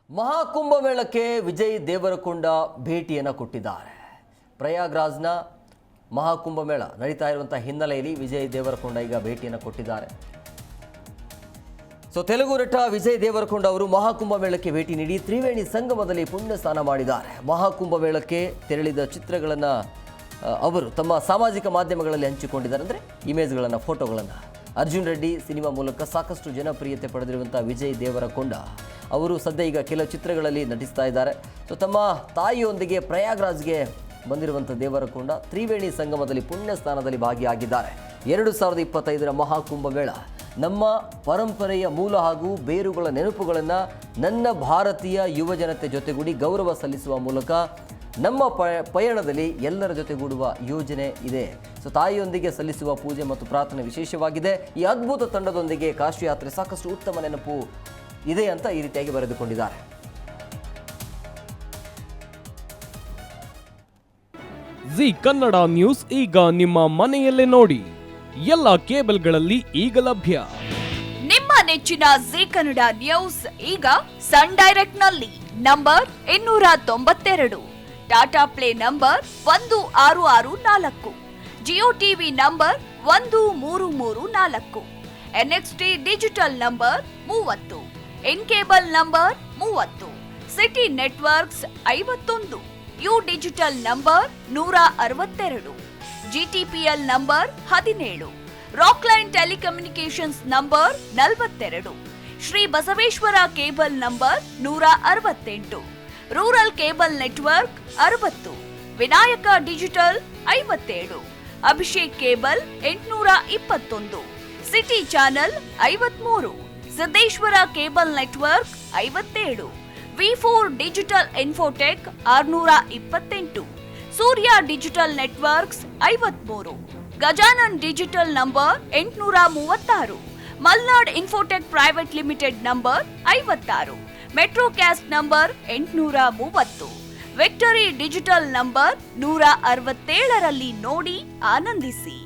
ಮಹಾಕುಂಭಮೇಳಕ್ಕೆ ವಿಜಯ್ ದೇವರಕೊಂಡ ಭೇಟಿಯನ್ನು ಕೊಟ್ಟಿದ್ದಾರೆ. ಪ್ರಯಾಗ್ರಾಜ್ನ ಮಹಾಕುಂಭಮೇಳ ನಡೀತಾ ಇರುವಂಥ ಹಿನ್ನೆಲೆಯಲ್ಲಿ ವಿಜಯ್ ದೇವರಕೊಂಡ ಈಗ ಭೇಟಿಯನ್ನು ಕೊಟ್ಟಿದ್ದಾರೆ. ತೆಲುಗು ನಟ ವಿಜಯ್ ದೇವರಕೊಂಡ ಅವರು ಮಹಾಕುಂಭಮೇಳಕ್ಕೆ ಭೇಟಿ ನೀಡಿ ತ್ರಿವೇಣಿ ಸಂಗಮದಲ್ಲಿ ಪುಣ್ಯ ಸ್ನಾನ ಮಾಡಿದ್ದಾರೆ. ಮಹಾಕುಂಭಮೇಳಕ್ಕೆ ತೆರಳಿದ ಚಿತ್ರಗಳನ್ನು ಅವರು ತಮ್ಮ ಸಾಮಾಜಿಕ ಮಾಧ್ಯಮಗಳಲ್ಲಿ ಹಂಚಿಕೊಂಡಿದ್ದಾರೆ. ಅಂದರೆ ಇಮೇಜ್ಗಳನ್ನು, ಫೋಟೋಗಳನ್ನು. ಅರ್ಜುನ್ ರೆಡ್ಡಿ ಸಿನಿಮಾ ಮೂಲಕ ಸಾಕಷ್ಟು ಜನಪ್ರಿಯತೆ ಪಡೆದಿರುವಂಥ ವಿಜಯ್ ದೇವರಕೊಂಡ ಅವರು ಸದ್ಯ ಈಗ ಕೆಲವು ಚಿತ್ರಗಳಲ್ಲಿ ನಟಿಸ್ತಾ ಇದ್ದಾರೆ. ತಮ್ಮ ತಾಯಿಯೊಂದಿಗೆ ಪ್ರಯಾಗ್ರಾಜ್ಗೆ ಬಂದಿರುವಂಥ ದೇವರಕೊಂಡ ತ್ರಿವೇಣಿ ಸಂಗಮದಲ್ಲಿ ಪುಣ್ಯ ಸ್ನಾನದಲ್ಲಿ ಭಾಗಿಯಾಗಿದ್ದಾರೆ. 2025ರ ಮಹಾಕುಂಭಮೇಳ ನಮ್ಮ ಪರಂಪರೆಯ ಮೂಲ ಹಾಗೂ ಬೇರುಗಳ ನೆನಪುಗಳನ್ನು ನನ್ನ ಭಾರತೀಯ ಯುವ ಜನತೆ ಜೊತೆಗೂಡಿ ಗೌರವ ಸಲ್ಲಿಸುವ ಮೂಲಕ ನಮ್ಮ ಪಯಣದಲ್ಲಿ ಎಲ್ಲರ ಜೊತೆಗೂಡುವ ಯೋಜನೆ ಇದೆ. ತಾಯಿಯೊಂದಿಗೆ ಸಲ್ಲಿಸುವ ಪೂಜೆ ಮತ್ತು ಪ್ರಾರ್ಥನೆ ವಿಶೇಷವಾಗಿದೆ. ಈ ಅದ್ಭುತ ತಂಡದೊಂದಿಗೆ ಕಾಶಿ ಯಾತ್ರೆ ಸಾಕಷ್ಟು ಉತ್ತಮ ನೆನಪು ಇದೆ ಅಂತ ಈ ರೀತಿಯಾಗಿ ಬರೆದುಕೊಂಡಿದ್ದಾರೆ. ಜಿ ಕನ್ನಡ ನ್ಯೂಸ್ ಈಗ ನಿಮ್ಮ ಮನೆಯಲ್ಲೇ ನೋಡಿ. ಎಲ್ಲ ಕೇಬಲ್ಗಳಲ್ಲಿ ಈಗ ಲಭ್ಯ. ನಿಮ್ಮ ನೆಚ್ಚಿನ ಜಿ ಕನ್ನಡ ನ್ಯೂಸ್ ಈಗ ಸನ್ ಡೈರೆಕ್ಟ್ ನಲ್ಲಿ number 292, Tata Play number 1664, Jio TV number 1334, NXT digital number 30, in cable number 30, Siti networks 51, U digital number 162, GTPL number 17, Rockline telecommunications number 42, Shri Basaveshwara cable number 168, rural cable network 60, Vinayaka digital 57, Abhishek cable 821, city channel 53, Siddeshwara cable network 57, ವಿ4 digital infotech 628, Surya digital networks 53, Gajanan digital number 836, Malnad infotech private limited number 56, Metrocast number 830, Victory digital number 167ರಲ್ಲಿ ನೋಡಿ ಆನಂದಿಸಿ.